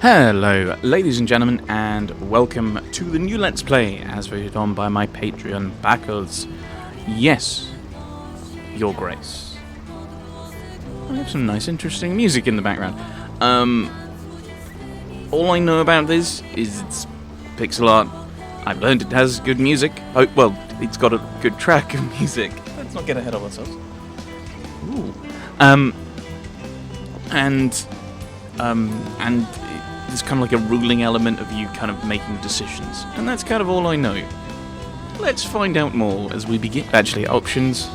Hello, ladies and gentlemen, and welcome to the new Let's Play, as voted on by my Patreon backers. Yes, Your Grace. I have some nice, interesting music in the background. All I know about this is it's pixel art. I've learned it has good music. Oh, well, it's got a good track of music. Let's not get ahead of ourselves. Ooh. And there's kind of like a ruling element of you kind of making decisions. And that's kind of all I know. Let's find out more as we begin. Actually, options.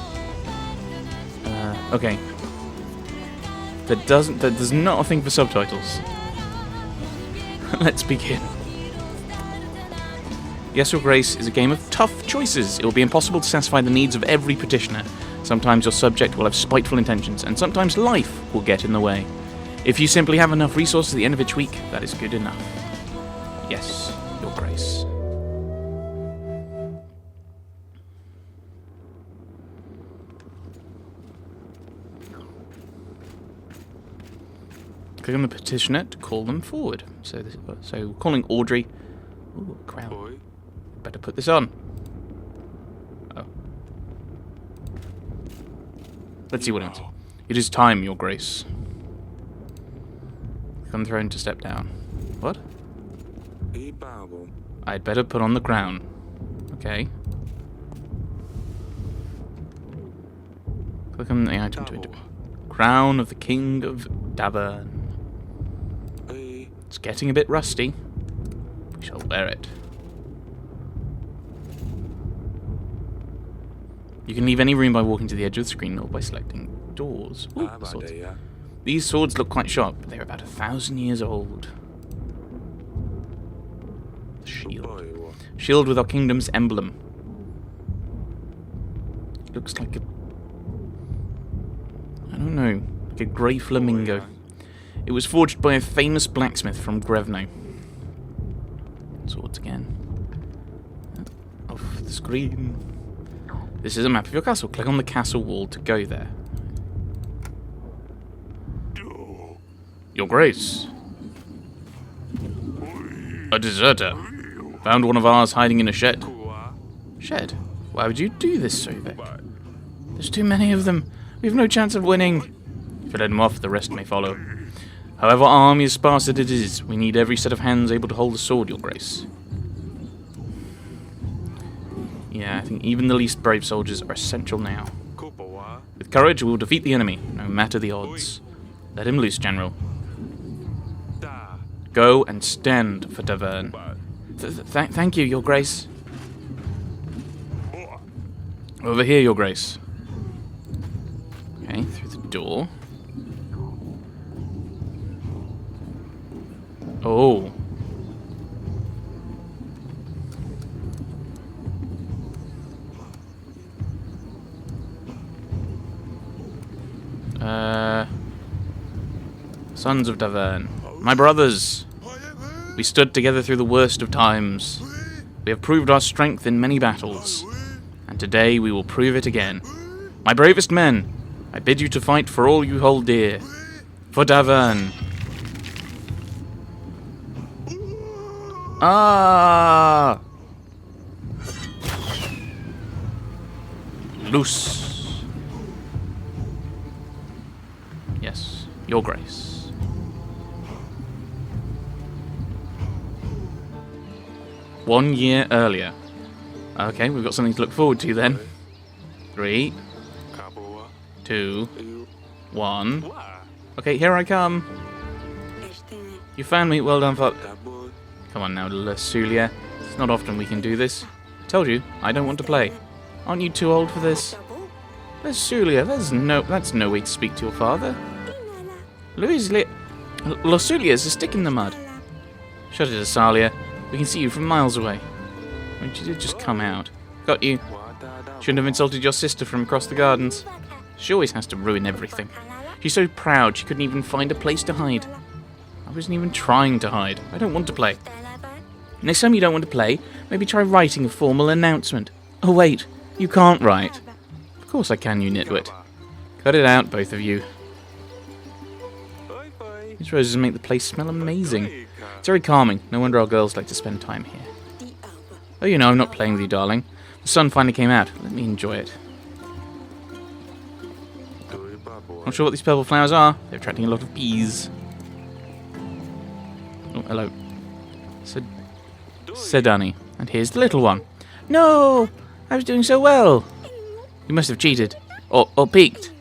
Okay. There's not a thing for subtitles. Let's begin. Yes, Your Grace is a game of tough choices. It will be impossible to satisfy the needs of every petitioner. Sometimes your subject will have spiteful intentions, and sometimes life will get in the way. If you simply have enough resources at the end of each week, that is good enough. Yes, Your Grace. Click on the petitioner to call them forward. So calling Audrey. Ooh, crown. Better put this on. Oh. Let's see what else. It is time, Your Grace. On throne to step down. What? I'd better put on the crown. Okay. Click on the item to enter. Crown of the King of Davern. It's getting a bit rusty. We shall wear it. You can leave any room by walking to the edge of the screen or by selecting doors. Ooh, swords. These swords look quite sharp, but they're about 1,000 years old. The shield. Shield with our kingdom's emblem. Looks like a... I don't know. Like a grey flamingo. It was forged by a famous blacksmith from Grevno. Swords again. Off the screen. This is a map of your castle. Click on the castle wall to go there. Your Grace. A deserter. Found one of ours hiding in a shed. Shed? Why would you do this, Sovek? There's too many of them. We have no chance of winning. If you let them off, the rest may follow. However, our army is sparse as it is. We need every set of hands able to hold a sword, Your Grace. Yeah, I think even the least brave soldiers are essential now. With courage, we will defeat the enemy, no matter the odds. Let him loose, General. Go and stand for Davern. Thank you, Your Grace. Over here, Your Grace. Okay, through the door. Oh. Sons of Davern. My brothers. We stood together through the worst of times. We have proved our strength in many battles. And today we will prove it again. My bravest men, I bid you to fight for all you hold dear. For Davern. Ah! Loose. Yes, Your Grace. One year earlier. Okay, we've got something to look forward to then. 3, 2, 1. Okay, here I come. You found me. Well done, fuck. Come on now, Lasulia. It's not often we can do this. Told you, I don't want to play. Aren't you too old for this? Lasulia, that's no way to speak to your father. Lasulia is a stick in the mud. Shut it, Asalia. We can see you from miles away. Why did you just come out? Got you. Shouldn't have insulted your sister from across the gardens. She always has to ruin everything. She's so proud she couldn't even find a place to hide. I wasn't even trying to hide. I don't want to play. Next time you don't want to play, maybe try writing a formal announcement. Oh wait, you can't write. Of course I can, you nitwit. Cut it out, both of you. These roses make the place smell amazing. It's very calming. No wonder our girls like to spend time here. Oh, you know, I'm not playing with you, darling. The sun finally came out. Let me enjoy it. Not sure what these purple flowers are. They're attracting a lot of bees. Oh, hello. Sedani. And here's the little one. No! I was doing so well. You must have cheated. Or peeked.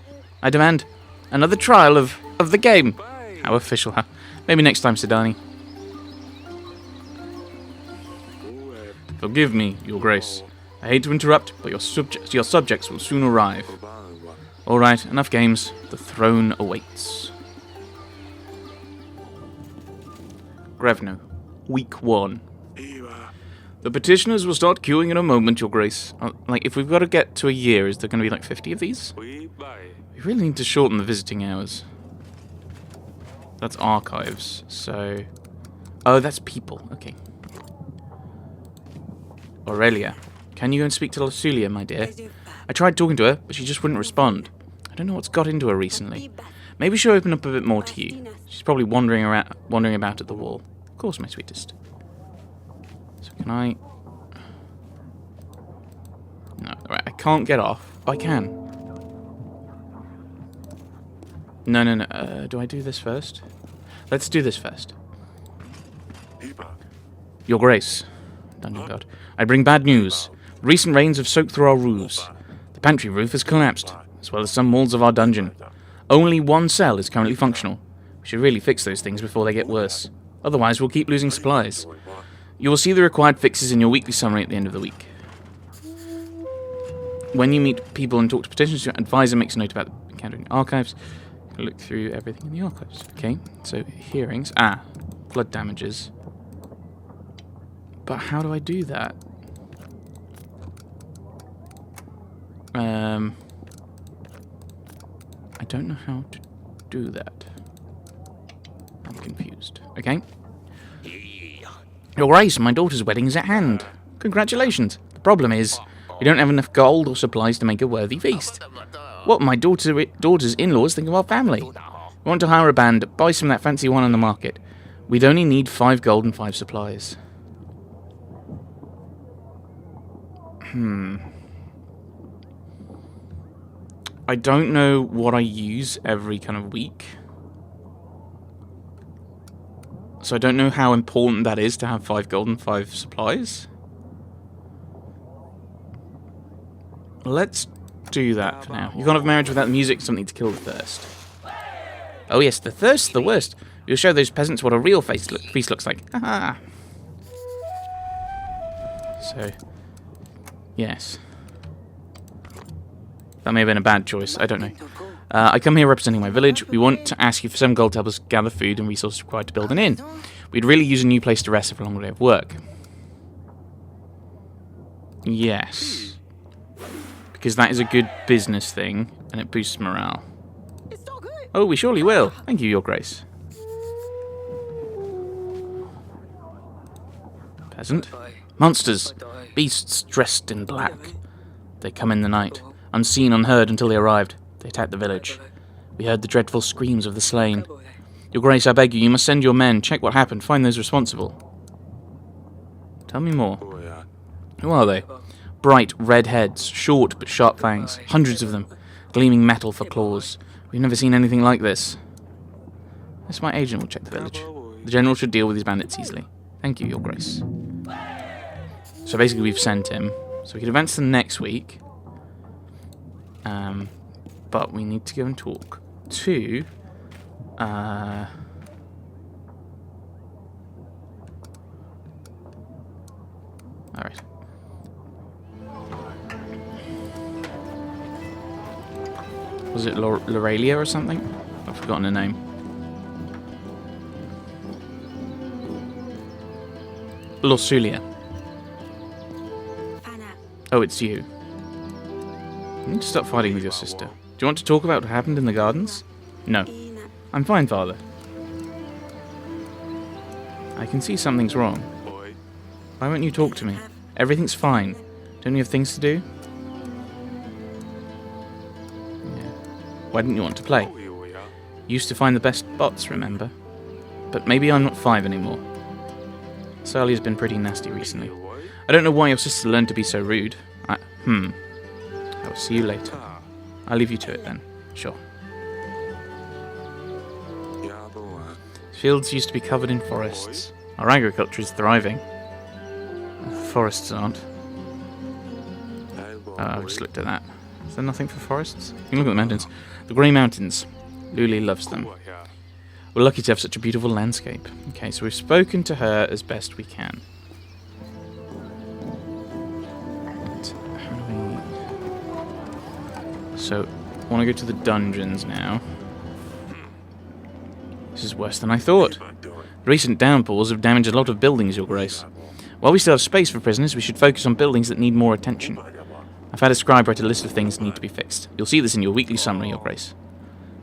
I demand another trial of the game. How official, huh? Maybe next time, Sedani. Forgive me, Your Grace. I hate to interrupt, but your subjects will soon arrive. Alright, enough games. The throne awaits. Grevno. Week 1. The petitioners will start queuing in a moment, Your Grace. Like, if we've got to get to a year, is there going to be like 50 of these? We really need to shorten the visiting hours. That's archives, so... Oh, that's people. Okay. Aurelia. Can you go and speak to Lusulia, my dear? I tried talking to her, but she just wouldn't respond. I don't know what's got into her recently. Maybe she'll open up a bit more to you. She's probably wandering about at the wall. Of course, my sweetest. So can I... No, right, I can't get off. Oh, I can. No. Do I do this first? Let's do this first. Your Grace. Dungeon Guard. I bring bad news. Recent rains have soaked through our roofs. The pantry roof has collapsed, as well as some walls of our dungeon. Only one cell is currently functional. We should really fix those things before they get worse. Otherwise, we'll keep losing supplies. You will see the required fixes in your weekly summary at the end of the week. When you meet people and talk to petitioners, your advisor makes a note about encountering archives. Look through everything in the archives. Okay, so hearings. Blood damages. But how do I do that? I don't know how to do that. I'm confused. Okay. Your Grace, my daughter's wedding is at hand. Congratulations. The problem is, we don't have enough gold or supplies to make a worthy feast. What will my daughter's in-laws think of our family? We want to hire a band, buy some of that fancy wine on the market. We'd only need 5 gold and 5 supplies. I don't know what I use every kind of week. So I don't know how important that is to have 5 gold and 5 supplies. Let's do that for now. You can't have marriage without music, something to kill the thirst. Oh yes, the thirst's the worst. You'll show those peasants what a real feast looks like. Haha. So, yes. That may have been a bad choice, I don't know. I come here representing my village. We want to ask you for some gold to help us gather food and resources required to build an inn. We'd really use a new place to rest after a long day of work. Yes. Because that is a good business thing, and it boosts morale. Oh, we surely will. Thank you, Your Grace. Peasant. Monsters. Beasts dressed in black. They come in the night, unseen, unheard until they arrived. They attacked the village. We heard the dreadful screams of the slain. Your Grace, I beg you, you must send your men, check what happened, find those responsible. Tell me more. Who are they? Bright red heads, short but sharp fangs, hundreds of them, gleaming metal for claws. We've never seen anything like this. Yes, my agent will check the village. The general should deal with these bandits easily. Thank you, Your Grace. So basically we've sent him. So we can advance to next week. But we need to go and talk to... Alright. Was it Lorelia or something? I've forgotten her name. Lusulia. Oh, it's you. You need to stop fighting with your sister. Do you want to talk about what happened in the gardens? No. I'm fine, Father. I can see something's wrong. Why won't you talk to me? Everything's fine. Don't you have things to do? Yeah. Why didn't you want to play? You used to find the best spots, remember? But maybe I'm not 5 anymore. Salia's been pretty nasty recently. I don't know why your sister learned to be so rude. I will see you later. I'll leave you to it then. Sure. Fields used to be covered in forests. Our agriculture is thriving. Forests aren't. I just looked at that. Is there nothing for forests? You can look at the mountains. The Grey Mountains. Luli loves them. We're lucky to have such a beautiful landscape. Okay, so we've spoken to her as best we can. So, I want to go to the dungeons now. This is worse than I thought. Recent downpours have damaged a lot of buildings, Your Grace. While we still have space for prisoners, we should focus on buildings that need more attention. I've had a scribe write a list of things that need to be fixed. You'll see this in your weekly summary, Your Grace.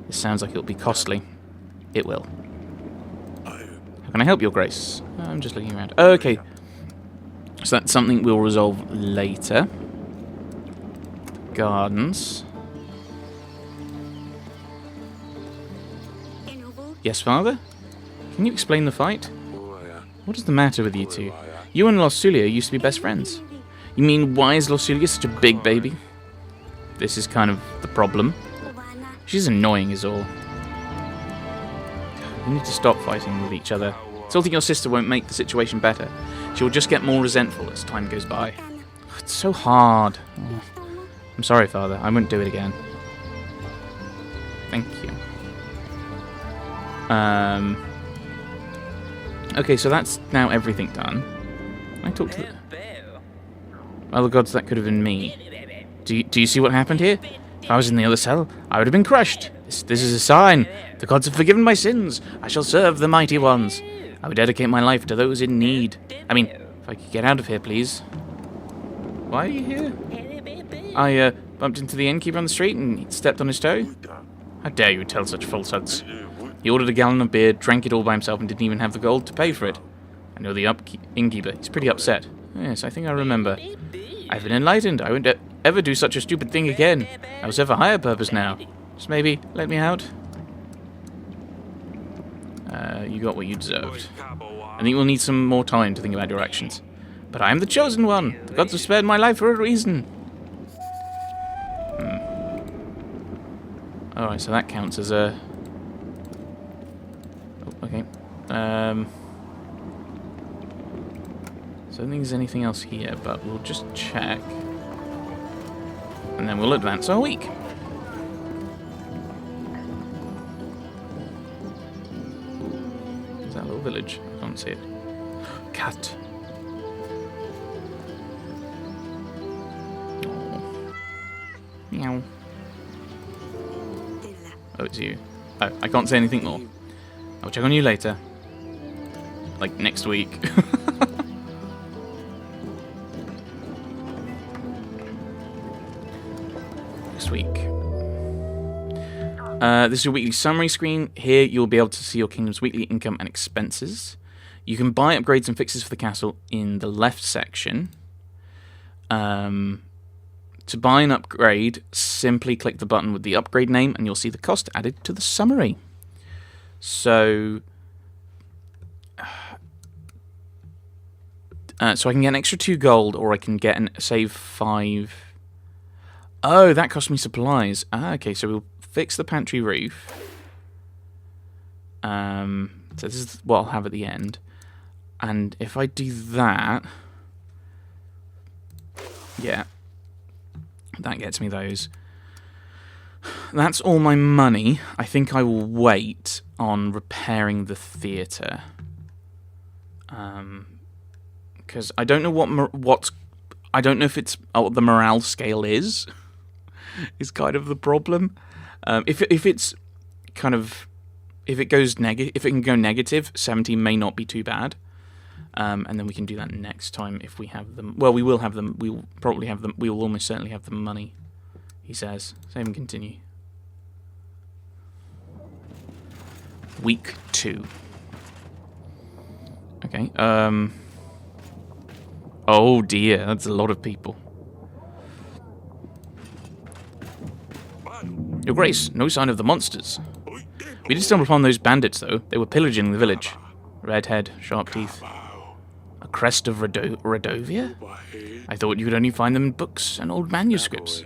This sounds like it'll be costly. It will. How can I help, Your Grace? I'm just looking around. Okay. So that's something we'll resolve later. Gardens. Yes, Father? Can you explain the fight? What is the matter with you two? You and Lossulia used to be best friends. You mean, why is Lossulia such a big baby? This is kind of the problem. She's annoying is all. You need to stop fighting with each other. Insulting your sister won't make the situation better. She will just get more resentful as time goes by. It's so hard. Oh. I'm sorry, Father. I won't do it again. Thank you. Okay, so that's now everything done. I talked to the... Oh, the gods, that could have been me. Do you see what happened here? If I was in the other cell, I would have been crushed. This is a sign. The gods have forgiven my sins. I shall serve the mighty ones. I would dedicate my life to those in need. I mean, if I could get out of here, please. Why are you here? I bumped into the innkeeper on the street and he stepped on his toe. How dare you tell such falsehoods? He ordered a gallon of beer, drank it all by himself, and didn't even have the gold to pay for it. I know the innkeeper. He's pretty upset. Yes, I think I remember. I've been enlightened. I won't ever do such a stupid thing again. I will serve a higher purpose now. Just maybe let me out. You got what you deserved. I think we'll need some more time to think about your actions. But I am the chosen one. The gods have spared my life for a reason. Alright, so that counts as a... Oh, okay. So I don't think there's anything else here, but we'll just check. And then we'll advance our week. Is that a little village? I can't see it. Cat. Oh. Meow. Oh, it's you. Oh, I can't say anything more. I'll check on you later. Like, next week. Next week. This is your weekly summary screen. Here you'll be able to see your kingdom's weekly income and expenses. You can buy upgrades and fixes for the castle in the left section. To buy an upgrade, simply click the button with the upgrade name and you'll see the cost added to the summary. So I can get an extra 2 gold, or I can get an save 5. Oh, that cost me supplies. Okay, so we'll fix the pantry roof. So this is what I'll have at the end. And if I do that, yeah, that gets me those. That's all my money. I think I will wait on repairing the theatre. Because I don't know what's... I don't know if it's... what the morale scale is kind of the problem. If it's kind of... If it goes negative... If it can go negative, 70 may not be too bad. And then we can do that next time if we have them. Well, we will have them. We will probably have them. We will almost certainly have the money, he says. Save and continue. Week 2. Okay. Oh dear, that's a lot of people. Your Grace, no sign of the monsters. We did stumble upon those bandits, though. They were pillaging the village. Red head, sharp teeth. crest of Redovia? I thought you could only find them in books and old manuscripts.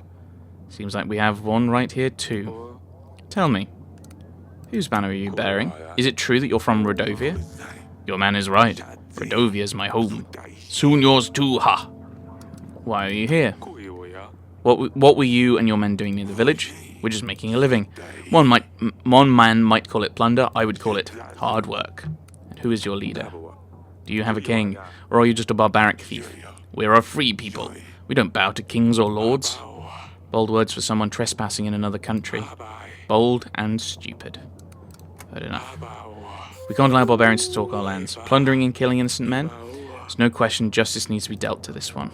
Seems like we have one right here too. Tell me, whose banner are you bearing? Is it true that you're from Redovia? Your man is right. Redovia is my home. Soon yours too, ha! Why are you here? What were you and your men doing near the village? We're just making a living. One man might call it plunder, I would call it hard work. And who is your leader? Do you have a king, or are you just a barbaric thief? We're a free people. We don't bow to kings or lords. Bold words for someone trespassing in another country. Bold and stupid. Heard enough. We can't allow barbarians to talk our lands. Plundering and killing innocent men? There's no question justice needs to be dealt to this one.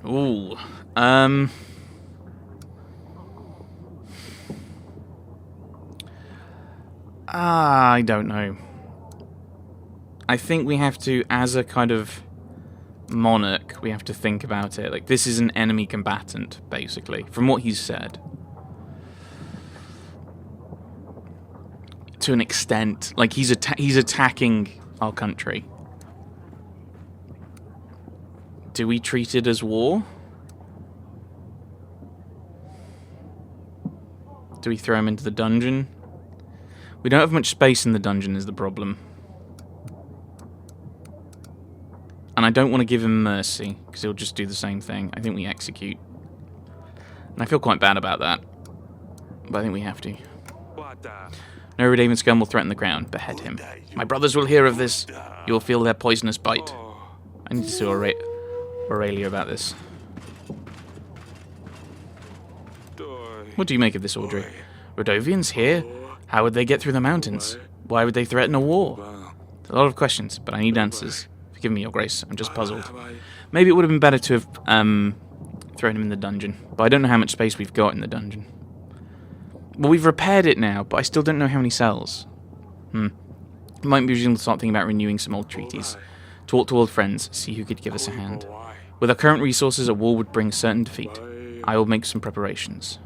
Ooh. I don't know. I think we have to, as a kind of monarch, we have to think about it. Like, this is an enemy combatant, basically, from what he's said. To an extent. Like, he's attacking our country. Do we treat it as war? Do we throw him into the dungeon? We don't have much space in the dungeon is the problem. And I don't want to give him mercy, because he'll just do the same thing. I think we execute. And I feel quite bad about that. But I think we have to. No Redaven scum will threaten the crown. Behead him. My brothers will hear of this. You will feel their poisonous bite. I need to see Aurelia about this. What do you make of this, Audrey? Redovians here? How would they get through the mountains? Why would they threaten a war? A lot of questions, but I need answers. Forgive me, Your Grace. I'm just puzzled. Maybe it would have been better to have thrown him in the dungeon, but I don't know how much space we've got in the dungeon. Well, we've repaired it now, but I still don't know how many cells. It might be reasonable to start thinking about renewing some old treaties. Talk to old friends, see who could give us a hand. With our current resources, a war would bring certain defeat. I will make some preparations.